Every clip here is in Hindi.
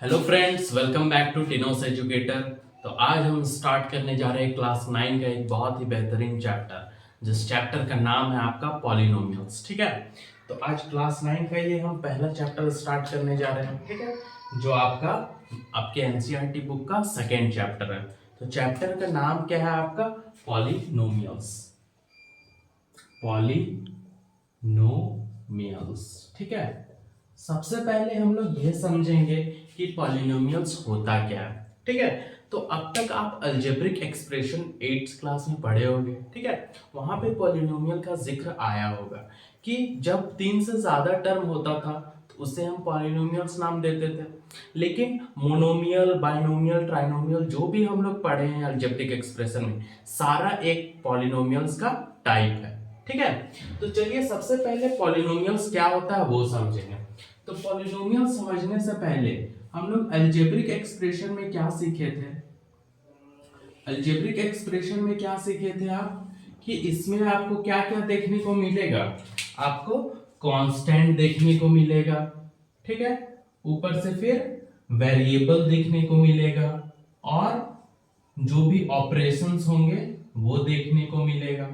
Hello friends, welcome back to Tinos educator. तो आज हम स्टार्ट करने जा रहे हैं क्लास 9 का एक बहुत ही बेहतरीन चैप्टर, जिस चैप्टर का नाम है आपका पॉलिनोमियल्स। ठीक है, तो आज क्लास 9 का ये हम पहला चैप्टर स्टार्ट करने जा रहे हैं। ठीक है, जो आपका आपके एनसीईआरटी बुक का सेकेंड चैप्टर है। तो चैप्टर का नाम क्या है आपका? पॉलिनोमियल्स। पॉलिनोमियल्स। ठीक है, सबसे पहले हम लोग ये समझेंगे कि पॉलिनोमियल्स होता क्या है। ठीक है, तो अब तक आप अलजेब्रिक एक्सप्रेशन 8th क्लास में पढ़े होंगे। ठीक है, वहां पे पॉलिनोमियल का जिक्र आया होगा कि जब 3 से ज्यादा टर्म होता था तो उसे हम पॉलिनोमियल्स नाम देते थे। लेकिन मोनोमियल, बाइनोमियल, ट्राइनोमियल जो भी हम लोग पढ़े हैं अलजेब्रिक एक्सप्रेशन में, सारा एक पॉलिनोमियल्स का टाइप है। ठीक है, तो चलिए सबसे पहले पॉलिनोमियल्स क्या होता है वो समझेंगे। तो पॉलिनोमियल समझने से पहले हम लोग अलजेब्रिक एक्सप्रेशन में क्या सीखे थे? अलजेब्रिक एक्सप्रेशन में क्या सीखे थे आप? कि इसमें आपको क्या क्या देखने को मिलेगा? आपको कांस्टेंट देखने को मिलेगा। ठीक है, ऊपर से फिर वेरिएबल देखने को मिलेगा और जो भी ऑपरेशंस होंगे वो देखने को मिलेगा।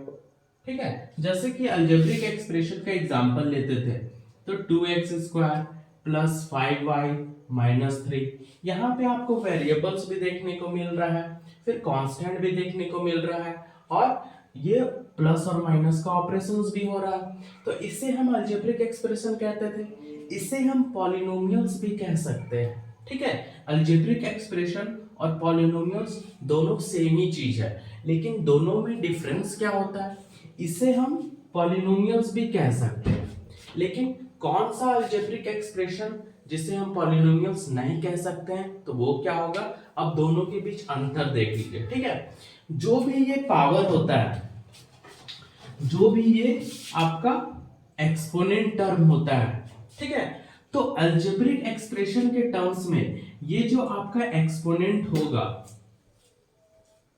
ठीक है, जैसे कि अलजेब्रिक एक्सप्रेशन का एग्जांपल लेते थे तो 2x square plus 5y minus 3, यहाँ पे आपको वेरिएबल्स भी देखने को मिल रहा है, फिर कांस्टेंट भी देखने को मिल रहा है और ये प्लस और माइनस का ऑपरेशंस भी हो रहा है। तो इसे हम अलजेब्रिक एक्सप्रेशन कहते थे, इसे हम पॉलिनोमियल्स भी कह सकते हैं। ठीक है, अलजेब्रिक एक्सप्रेशन और पॉलिनोमियल्स दोनों सेम ही चीज है, लेकिन दोनों में डिफरेंस क्या होता है? इसे हम पॉलिनोमियल्स भी कह सकते हैं, लेकिन कौन सा अलजेब्रिक एक्सप्रेशन जिसे हम पॉलिनोमियल्स नहीं कह सकते हैं, तो वो क्या होगा? अब दोनों के बीच अंतर देख लीजिए। ठीक है, जो भी ये पावर होता है, जो भी ये आपका एक्सपोनेंट टर्म होता है, ठीक है, तो अलजेब्रिक एक्सप्रेशन के टर्म्स में ये जो आपका एक्सपोनेंट होगा,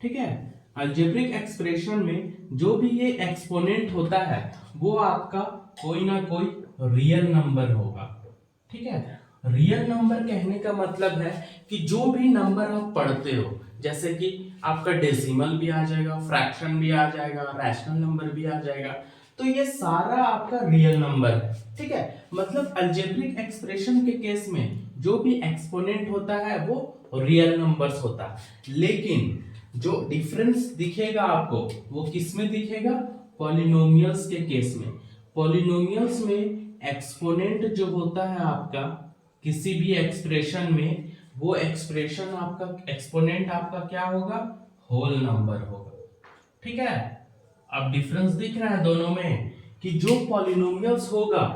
ठीक है, अलजेब्रिक एक्सप्रेशन में जो भी ये एक्सपोनेंट होता है वो आपका कोई ना कोई रियल नंबर होगा। ठीक है, रियल नंबर कहने का मतलब है कि जो भी नंबर आप पढ़ते हो, जैसे कि आपका डेसिमल भी आ जाएगा, फ्रैक्शन भी आ जाएगा, रैशनल नंबर भी आ जाएगा, तो ये सारा आपका रियल नंबर है। ठीक है, मतलब अलजेब्रिक एक्सप्रेशन के केस में जो भी एक्सपोनेंट होता है वो रियल नंबर्स होता है, लेकिन जो डिफरेंस दिखेगा आपको वो किस में दिखेगा? पॉलिनोमियल्स के केस में। पॉलिनोमियल्स में एक्सपोनेंट जो होता है आपका किसी भी एक्सप्रेशन में, वो एक्सप्रेशन आपका एक्सपोनेंट आपका क्या होगा? होल नंबर होगा। ठीक है, अब डिफरेंस दिख रहा है दोनों में कि जो पॉलिनोमियल्स होगा,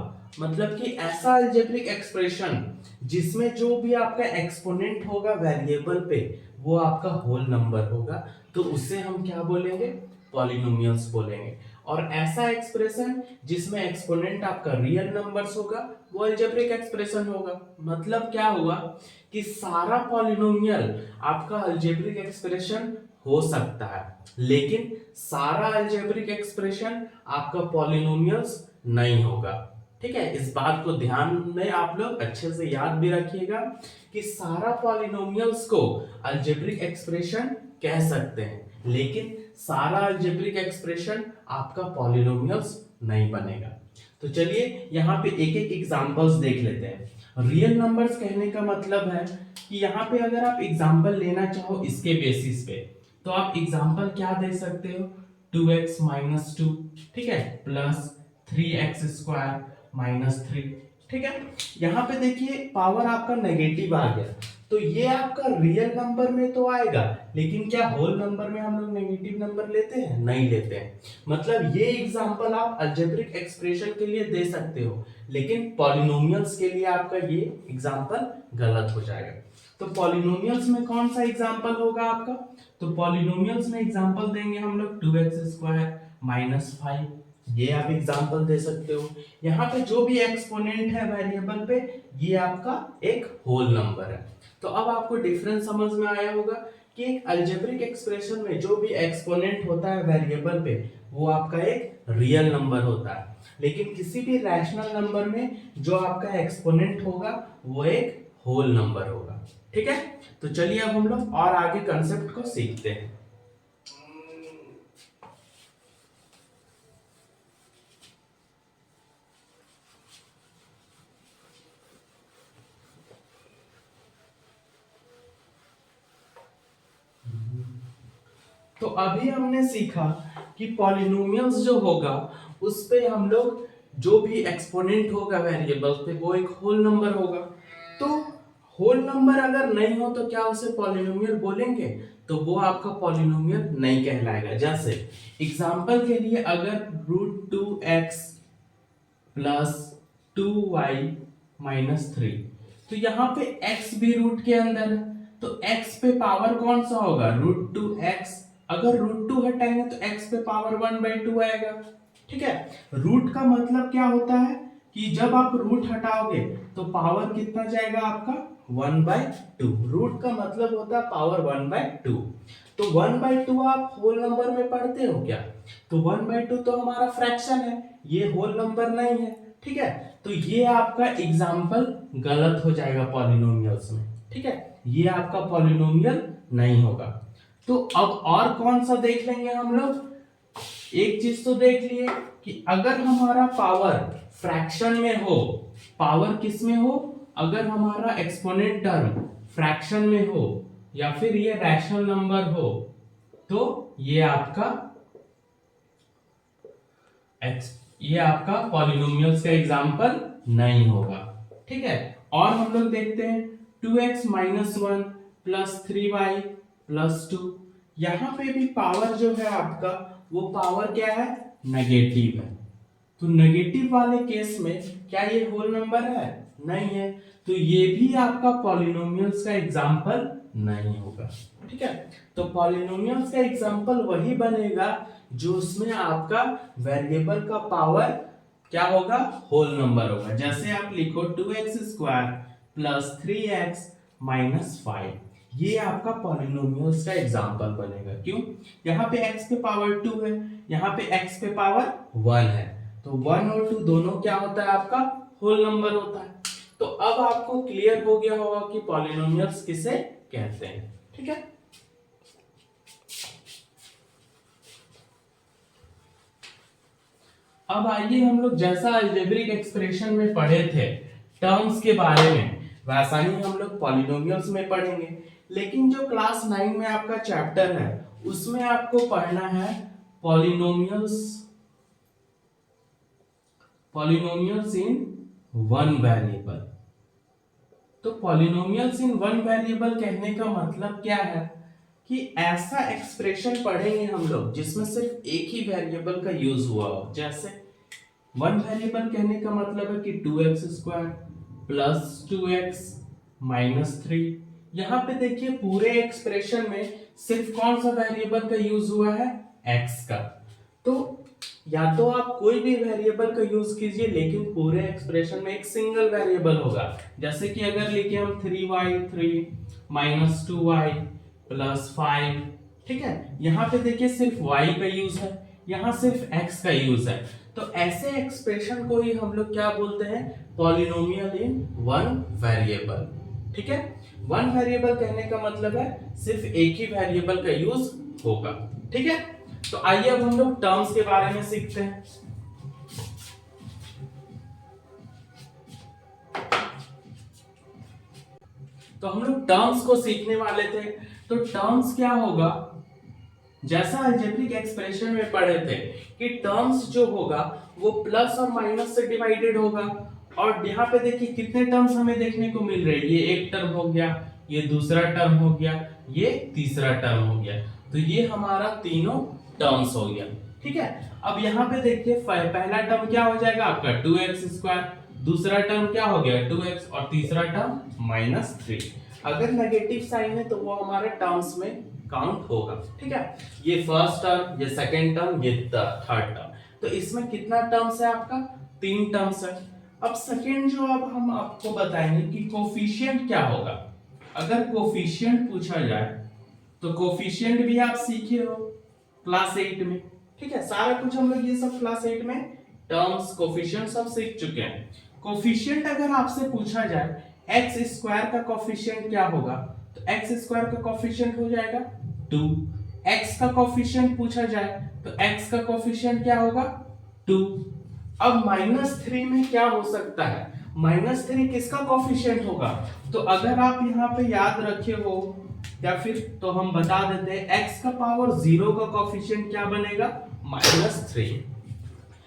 मतलब कि ऐसा अलजेब्रिक एक्सप्रेशन जिसमें जो भी आपका एक्सपोनेंट होगा वेरिएबल पे वो आपका होल नंबर होगा, तो उसे हम क्या बोलेंगे? पॉलिनोमियल्स बोलेंगे। और ऐसा एक्सप्रेशन जिसमें एक्सपोनेंट आपका रियल नंबर्स होगा वो अलजेब्रिक एक्सप्रेशन होगा। मतलब क्या हुआ कि सारा पॉलिनोमियल आपका अलजेब्रिक एक्सप्रेशन हो सकता है, लेकिन सारा अलजेब्रिक एक्सप्रेशन आपका पॉलिनोमियल्स नहीं होगा। ठीक है, इस बात को ध्यान में आप लोग अच्छे से याद भी रखिएगा कि सारा पॉलिनोमियल्स को अलजेब्रिक एक्सप्रेशन कह सकते हैं, लेकिन सारा अलजेब्रिक एक्सप्रेशन आपका पॉलिनोमियल्स नहीं बनेगा। तो चलिए यहाँ पे एक एक एग्जांपल्स देख लेते हैं। रियल नंबर्स कहने का मतलब है कि यहाँ पे अगर आप एग्जांपल लेना चाहो इसके बेसिस पे, तो आप एग्जांपल क्या दे सकते हो? 2x माइनस 2, ठीक है, प्लस 3x स्क्वायर माइनस 3। ठीक है, यहाँ पे देखिए पावर आपका नेगेटिव आ गया, तो ये आपका रियल नंबर में तो आएगा, लेकिन क्या होल नंबर में हम लोग नेगेटिव नंबर लेते हैं? नहीं लेते हैं। मतलब ये एग्जांपल आप अलजेब्रिक एक्सप्रेशन के लिए दे सकते हो, लेकिन पॉलिनोमियल्स के लिए आपका ये एग्जांपल गलत हो जाएगा। तो पॉलिनोमियल्स में कौन सा एग्जांपल होगा आपका? तो पॉलिनोमियल्स में एग्जांपल देंगे हम लोग 2x स्क्वायर माइनस 5, ये आप एग्जांपल दे सकते हो। यहाँ पे जो भी एक्सपोनेंट है वेरिएबल पे, ये आपका एक होल नंबर है। तो अब आपको डिफरेंस समझ में आया होगा कि एक अलजेब्रिक एक्सप्रेशन में जो भी एक्सपोनेंट होता है वेरिएबल पे वो आपका एक रियल नंबर होता है, लेकिन किसी भी रैशनल नंबर में जो आपका एक्सपोनेंट होगा वो एक होल नंबर होगा। ठीक है, तो चलिए अब हम लोग और आगे कंसेप्ट को सीखते हैं। तो अभी हमने सीखा कि पॉलिनोमियल्स जो होगा उस पे हम लोग जो भी एक्सपोनेंट होगा वेरिएबल पे वो एक होल नंबर होगा। तो होल नंबर अगर नहीं हो तो क्या उसे पॉलिनोमियल बोलेंगे? तो वो आपका पॉलिनोमियल नहीं कहलाएगा। जैसे एग्जांपल के लिए अगर √2x प्लस 2y माइनस 3, तो यहाँ पे x भी रूट के अंदर है, तो x पे पावर कौन सा होगा? √2x। अगर √2 हटाएंगे तो x पे पावर 1/2 आएगा। ठीक है, रूट का मतलब क्या होता है कि जब आप रूट हटाओगे तो पावर कितना जाएगा आपका? 1/2। रूट का मतलब होता है पावर 1/2। तो 1/2 आप होल नंबर में पढ़ते हो क्या? तो 1/2 तो हमारा फ्रैक्शन है, ये होल नंबर नहीं है। ठीक है, तो ये आपका एग्जाम्पल गलत हो जाएगा पॉलिनोमियल्स में। ठीक है, ये आपका पॉलिनोमियल नहीं होगा। तो अब और कौन सा देख लेंगे हम लोग? एक चीज तो देख लिए कि अगर हमारा पावर फ्रैक्शन में हो, पावर किस में हो? अगर हमारा एक्सपोनेंट टर्म फ्रैक्शन में हो या फिर ये रैशनल नंबर हो, तो ये आपका पॉलिनोमियल्स का एग्जाम्पल नहीं होगा। ठीक है, और हम लोग देखते हैं 2x minus 1 plus 3y plus 2। यहां पे भी पावर जो है आपका वो पावर क्या है? नेगेटिव है। तो नेगेटिव वाले केस में क्या ये होल नंबर है? नहीं है, तो ये भी आपका पॉलिनोमियल्स का एग्जाम्पल नहीं होगा। ठीक है, तो पॉलिनोमियल्स का एग्जाम्पल वही बनेगा जो उसमें आपका वेरिएबल का पावर क्या होगा? होल नंबर होगा। जैसे आप लिखो 2x² प्लस 3x माइनस 5, ये आपका पॉलिनोमियल्स का एग्जाम्पल बनेगा। क्यों? यहाँ पे x पे पावर 2 है, यहाँ पे x पे पावर 1 है, तो 1 और 2 दोनों क्या होता है आपका? होल नंबर होता है। तो अब आपको क्लियर हो गया होगा कि पॉलिनोमियल्स किसे कहते हैं। ठीक है, अब आइए हम लोग जैसा अलजेब्रिक एक्सप्रेशन में पढ़े थे टर्म्स के बारे में, वैसा ही हम लोग पॉलिनोमियल्स में पढ़ेंगे। लेकिन जो क्लास 9 में आपका चैप्टर है उसमें आपको पढ़ना है पॉलिनोमियल्स इन वन वेरिएबल। तो पॉलिनोमियल्स इन वन वेरिएबल कहने का मतलब क्या है कि ऐसा एक्सप्रेशन पढ़ेंगे हम लोग जिसमें सिर्फ एक ही वेरिएबल का यूज हुआ हो। जैसे वन वेरिएबल कहने का मतलब है कि 2x² प्लस 2x माइनस 3। यहां पे देखिए पूरे एक्सप्रेशन में सिर्फ कौन सा वेरिएबल का यूज हुआ है? x का। तो या तो आप कोई भी वेरिएबल का यूज कीजिए लेकिन पूरे एक्सप्रेशन में एक सिंगल वेरिएबल होगा। जैसे कि अगर लिखे हम 3y3 माइनस 2y प्लस 5। ठीक है, यहाँ पे देखिए सिर्फ y का यूज है, यहाँ सिर्फ x का यूज है। तो ऐसे एक्सप्रेशन को ही हम लोग क्या बोलते हैं? Polynomial in one variable. ठीक है, वन वेरिएबल कहने का मतलब है सिर्फ एक ही वेरिएबल का यूज होगा। ठीक है, तो आइए अब हम लोग टर्म्स के बारे में सीखते हैं। तो हम लोग टर्म्स को सीखने वाले थे। तो टर्म्स क्या होगा? जैसा अलजेब्रिक एक्सप्रेशन में पढ़े थे कि टर्म्स जो होगा वो प्लस और माइनस से डिवाइडेड होगा। और यहाँ पे देखिए कितने टर्म्स हमें देखने को मिल रहे हैं। ये एक टर्म हो गया, ये दूसरा टर्म हो गया, ये तीसरा टर्म हो गया। तो ये हमारा तीनों टर्म्स हो गया। ठीक है, अब यहाँ पे देखिए पहला टर्म क्या हो जाएगा आपका? 2x²। दूसरा टर्म क्या हो गया? 2x। और तीसरा टर्म -3। अगर नेगेटिव साइन है तो वो हमारे टर्म्स में काउंट होगा। ठीक है, ये फर्स्ट टर्म, ये सेकंड टर्म, ये थर्ड टर्म। तो इसमें कितना टर्म्स है आपका? 3 टर्म्स है। अब सेकंड जो अब हम आपको बताएंगे कि कोफिशिएंट क्या होगा। अगर कोफिशिएंट पूछा जाए तो कोफिशिएंट भी आप सीखे हो क्लास 8 में। ठीक है, सारा कुछ हम लोग ये सब क्लास 8 में टर्म्स कोफिशिएंट सब सीख चुके हैं। कोफिशिएंट अगर आपसे पूछा जाए एक्स स्क्वायर का कोफिशिएंट क्या होगा, तो एक्स स्क्वायर का कोफिशिएंट हो जाएगा 2। एक्स का कोफिशिएंट पूछा जाए तो एक्स का कोफिशिएंट क्या होगा 2। अब -3 में क्या हो सकता है, -3 किसका कोफिशिएंट होगा, तो अगर आप यहाँ पे याद रखे हो या फिर तो हम बता देते हैं x का पावर 0 का कोफिशिएंट क्या बनेगा -3।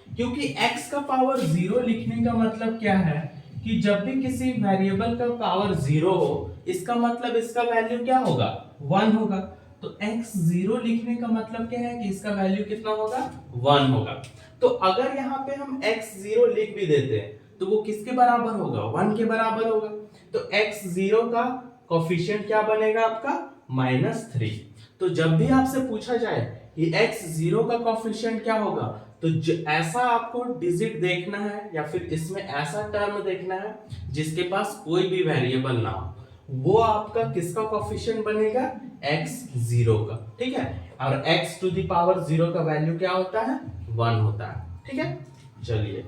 क्योंकि x का पावर 0 लिखने का मतलब क्या है कि जब भी किसी वेरिएबल का पावर 0 हो इसका मतलब इसका वैल्यू क्या होगा 1 होगा। तो x 0 लिखने का मतलब क्या है कि इसका वैल्यू कितना होगा 1 होगा। तो अगर यहाँ पे हम x 0 लिख भी देते हैं तो वो किसके बराबर होगा 1 के बराबर होगा। तो x 0 का कोफिशिएंट क्या बनेगा आपका -3। तो जब भी आपसे पूछा जाए कि x 0 का कोफिशिएंट क्या होगा तो ऐसा आपको डिजिट देखना है या फिर इसमें ऐसा टर्म देखना है जिसके पास कोई भी वेरिएबल ना हो, वो आपका किसका कोफिशिएंट बनेगा x 0 का। ठीक है, और x टू द पावर 0 का वैल्यू क्या होता है 1 होता है। ठीक है, चलिए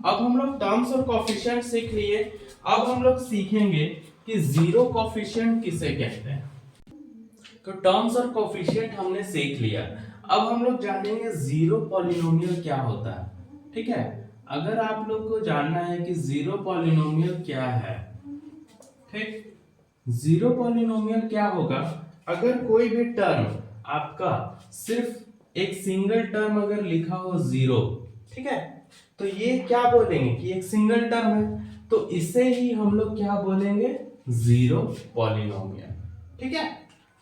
अब हम लोग टर्म्स और कोफिशिएंट सीख लिए। अब हम लोग सीखेंगे कि जीरो कोफिशिएंट किसे कहते हैं। तो टर्म्स और कोफिशिएंट हमने सीख लिया, अब हम लोग जानेंगे जीरो पॉलिनोमियल क्या होता है। ठीक है, अगर आप लोग को जानना है कि जीरो पॉलिनोमियल क्या है, ठीक, जीरो पॉलिनोमियल क्या होगा, अगर कोई भी टर्म आपका सिर्फ एक सिंगल टर्म अगर लिखा हो जीरो, ठीक है, तो ये क्या बोलेंगे कि एक सिंगल टर्म है, तो इसे ही हम लोग क्या बोलेंगे जीरो पॉलिनोमियल। ठीक है,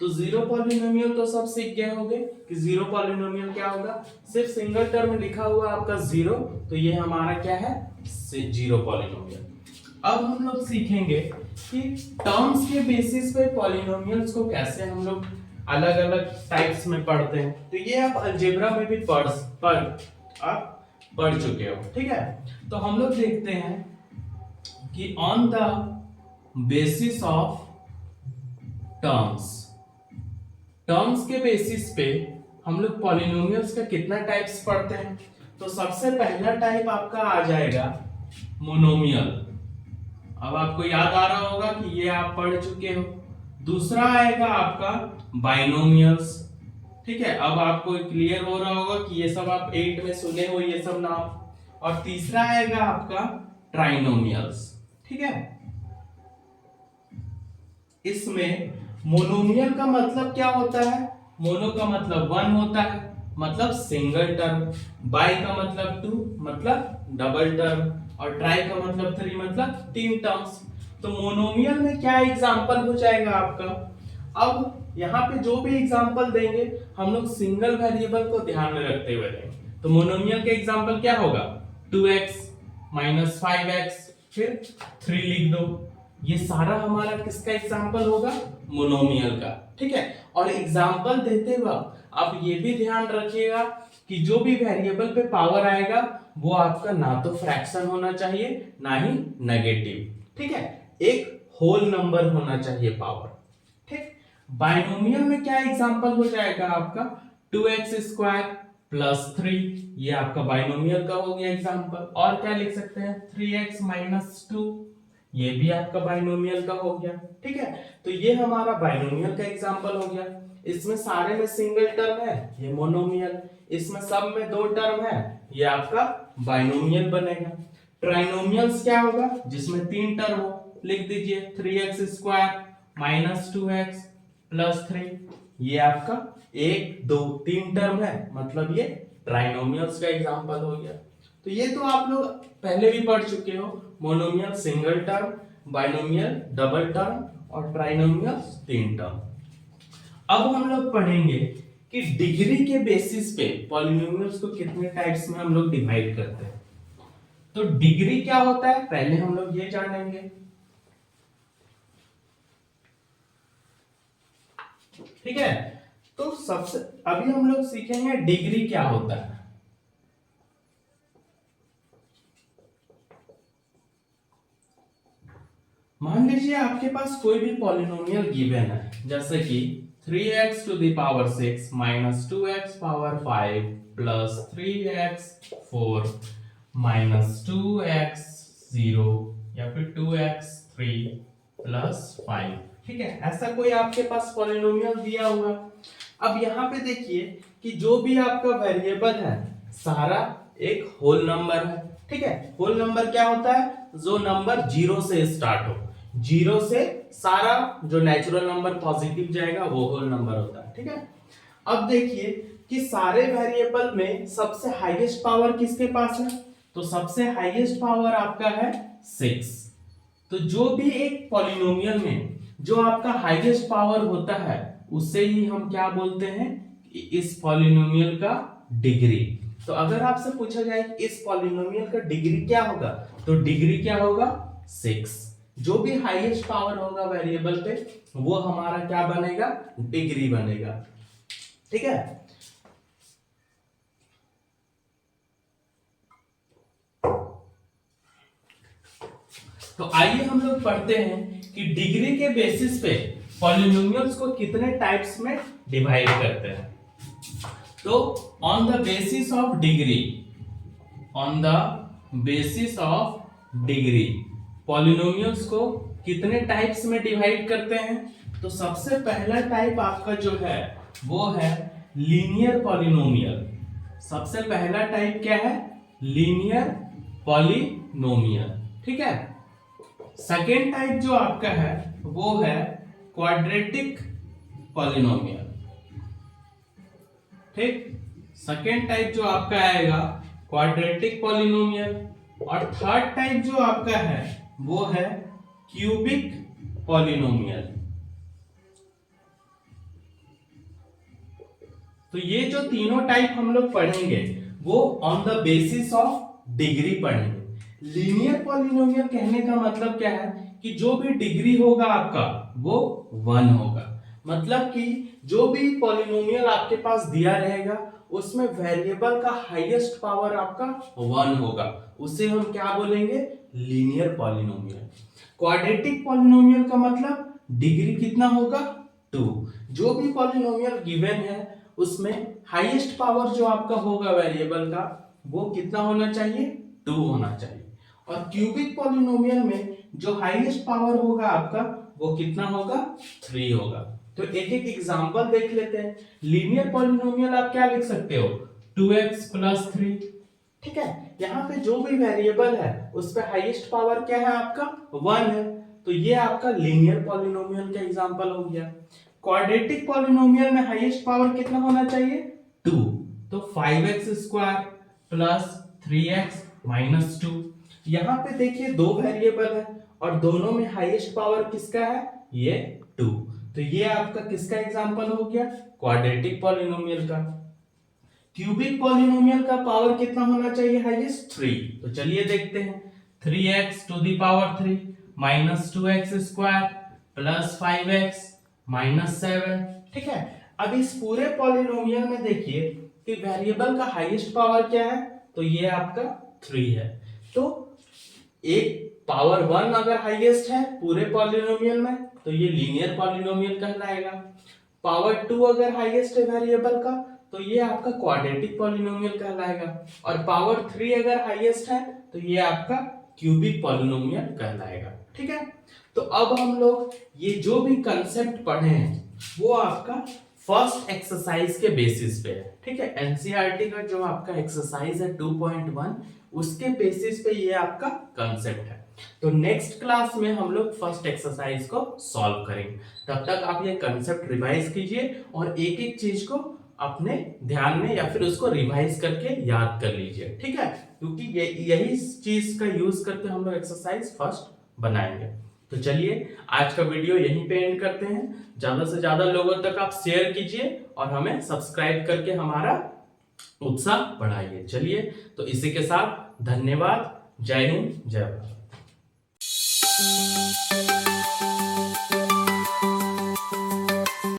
तो जीरो पॉलिनोमियल तो सब सीख गए होंगे कि जीरो पॉलिनोमियल क्या होगा, सिर्फ सिंगल टर्म लिखा हुआ आपका जीरो, तो ये हमारा क्या है जीरो पॉलिनोमियल। अब हम लोग सीखेंगे कि टर्म्स के बेसिस पे पॉलिनोमियल्स को कैसे हम लोग अलग अलग टाइप्स में पढ़ते हैं। तो ये आप अलजेब्रा में भी पढ़ चुके हो। ठीक है, तो हम लोग देखते हैं कि on the basis of terms, terms के बेसिस पे हम लोग पॉलिनोमियल्स का कितना टाइप्स पढ़ते हैं। तो सबसे पहला टाइप आपका आ जाएगा मोनोमियल। अब आपको याद आ रहा होगा कि ये आप पढ़ चुके हो। दूसरा आएगा आपका बाइनोमियल्स। ठीक है, अब आपको क्लियर हो रहा होगा कि ये सब आप 8 में सुने हो ये सब नाम। और तीसरा आएगा आपका ट्राइनोमियल्स। ठीक है, इसमें मोनोमियल का मतलब क्या होता है, मोनो का मतलब 1 होता है, मतलब सिंगल टर्म, बाई का मतलब 2 मतलब डबल टर्म, और ट्राई का मतलब 3 मतलब 3 टर्म्स। तो मोनोमियल में क्या एग्जांपल हो जाएगा आपका, अब यहाँ पे जो भी एग्जांपल देंगे हम लोग सिंगल वेरिएबल को ध्यान में रखते हुए देंगे। तो मोनोमियल का एग्जांपल क्या होगा 2x - 5x फिर 3 लिख दो, ये सारा हमारा किसका एग्जांपल होगा मोनोमियल का। ठीक है, और एग्जांपल देते वक्त आप ये भी ध्यान रखिएगा कि जो भी वेरिएबल पे पावर आएगा वो आपका ना तो फ्रैक्शन होना चाहिए ना ही नेगेटिव। ठीक है, एक होल नंबर होना चाहिए पावर। ठीक, बाइनोमियल में क्या एग्जांपल हो जाएगा आपका 2x² + 3, ये आपका बाइनोमियल का हो गया एग्जांपल। और क्या लिख सकते हैं 3x - 2, ये भी आपका बाइनोमियल का हो गया। ठीक है, तो ये हमारा बाइनोमियल का एग्जांपल हो गया। इसमें सारे में सिंगल टर्म है, ये मोनोमियल। इसमें सब में 2 टर्म है, ये आपका बाइनोमियल बनेगा। ट्राइनोमियल्स क्या होगा जिसमें 3 टर्म हो, लिख दीजिए 3x² - 2x + 3, ये आपका 1 2 3 टर्म है, मतलब ये ट्राइनोमियल्स का एग्जांपल हो गया। तो ये तो आप लोग पहले भी पढ़ चुके हो, monomial single term, binomial double term और ट्राइनोमियल 3 टर्म। अब हम लोग पढ़ेंगे कि डिग्री के बेसिस पे पॉलिनोमियल्स को कितने टाइप्स में हम लोग डिवाइड करते हैं। तो डिग्री क्या होता है पहले हम लोग ये जानेंगे। ठीक है, तो सबसे अभी हम लोग सीखेंगे डिग्री क्या होता है। मान लीजिए आपके पास कोई भी पॉलिनोमियल गिवन है, जैसे कि 3x to the power 6 - 2x power 5 + 3x 4 - 2x 0 या फिर 2x 3 प्लस 5। ठीक है, ऐसा कोई आपके पास पॉलिनोमियल दिया होगा। अब यहाँ पे देखिए कि जो भी आपका वेरिएबल है सारा एक होल नंबर है। ठीक है, होल नंबर क्या होता है? जो नंबर जीरो से स्टार्ट हो, जीरो से सारा जो नेचुरल नंबर पॉजिटिव जाएगा वो होल नंबर होता है। ठीक है, अब देखिए कि सारे वेरिएबल में सबसे हाईएस्ट पावर किसके पास है? तो सबसे हाईएस्ट पावर आपका है 6। तो जो भी एक पॉलिनोमियल में जो आपका हाईएस्ट पावर होता है उसे ही हम क्या बोलते हैं? इस पॉलिनोमियल का डिग्री। तो अगर आपसे पूछा जाए कि इस पॉलिनोमियल का डिग्री क्या होगा, तो डिग्री क्या होगा? 6। जो भी हाईएस्ट पावर होगा वेरिएबल पे वो हमारा क्या बनेगा? डिग्री बनेगा। ठीक है, तो आइए हम लोग पढ़ते हैं कि डिग्री के बेसिस पे पॉलिनोमियल्स को कितने टाइप्स में डिवाइड करते हैं। तो on the basis of degree, on the basis of degree polynomials को कितने टाइप्स में डिवाइड करते हैं? तो सबसे पहला टाइप आपका जो है वो है लीनियर पॉलिनोमियल। सबसे पहला टाइप क्या है? Linear polynomial. ठीक है, सेकेंड टाइप जो आपका है वो है क्वाड्रेटिक पॉलिनोमियल। ठीक, सेकेंड टाइप जो आपका आएगा क्वाड्रेटिक पॉलिनोमियल। और थर्ड टाइप जो आपका है वो है क्यूबिक पॉलिनोमियल। तो ये जो तीनों टाइप हम लोग पढ़ेंगे वो on the basis of degree पढ़ेंगे। लीनियर पॉलिनोमियल कहने का मतलब क्या है कि जो भी डिग्री होगा आपका वो 1 होगा। मतलब कि जो भी पॉलिनोमियल आपके पास दिया रहेगा उसमें वेरिएबल का हाईएस्ट पावर आपका 1 होगा, उसे हम क्या बोलेंगे? Linear polynomial. क्वाड्रेटिक पॉलिनोमियल का मतलब डिग्री कितना होगा? 2। जो भी पॉलिनोमियल गिवन है उसमें हाईएस्ट पावर जो आपका होगा वेरिएबल का वो कितना होना चाहिए? 2 होना चाहिए। और क्यूबिक पॉलिनोमियल में जो हाईएस्ट पावर होगा आपका वो कितना होगा? 3 होगा। तो एक एक एग्जांपल देख लेते हैं। लीनियर पॉलिनोमियल आप क्या लिख सकते हो? 2x + 3। ठीक है, यहाँ पे जो भी वेरिएबल है उस पे हाईएस्ट पावर क्या है आपका? 1 है। तो ये आपका लीनियर पॉलिनोमियल का एग्जांपल हो गया। क्वाड्रेटिक पॉलिनोमियल में हाईएस्ट पावर कितना होना चाहिए? 2। तो 5x² + 3x - 2। यहाँ पे देखिए दो वेरिएबल है और दोनों में हाईएस्ट पावर किसका है? ये 2। तो ये आपका किसका एग्जांपल हो गया? क्वाड्रेटिक पॉलिनोमियल का। क्यूबिक पॉलिनोमियल का पावर कितना होना चाहिए हाईएस्ट? 3। तो चलिए देखते हैं। 3x⁴ - 2x² + 5x - 7। ठीक है, अब इस पूरे पॉलिनोमियल में देखिए कि वेरिएबल का हाईएस्ट पावर क्या है? तो ये आपका 3 है। तो एक पावर 1 अगर हाईएस्ट है पूरे पॉलिनोमियल में तो ये लीनियर पॉलिनोमियल कहलाएगा। पावर 2 अगर हाईएस्ट है वेरिएबल का तो ये आपका क्वाड्रेटिक पॉलिनोमियल कहलाएगा। और पावर 3 अगर हाईएस्ट है तो ये आपका क्यूबिक पॉलिनोमियल कहलाएगा। ठीक है, तो अब हम लोग ये जो भी कंसेप्ट पढ़े हैं वो आपका फर्स्ट एक्सरसाइज के बेसिस पे है। ठीक है, एनसीईआरटी का जो आपका एक्सरसाइज है 2.1 उसके बेसिस पे ये आपका कंसेप्ट है। तो नेक्स्ट क्लास में हम लोग फर्स्ट एक्सरसाइज को सॉल्व करेंगे। तब तक आप ये कंसेप्ट रिवाइज कीजिए और एक एक चीज को अपने ध्यान में या फिर उसको रिवाइज करके याद कर लीजिए। ठीक है, क्योंकि यही चीज का यूज करके हम लोग एक्सरसाइज फर्स्ट बनाएंगे। तो चलिए आज का वीडियो यहीं पे एंड करते हैं। ज्यादा से ज्यादा लोगों तक आप शेयर कीजिए और हमें सब्सक्राइब करके हमारा उत्साह बढ़ाइए। चलिए, तो इसी के साथ धन्यवाद। जय हिंद, जय भारत।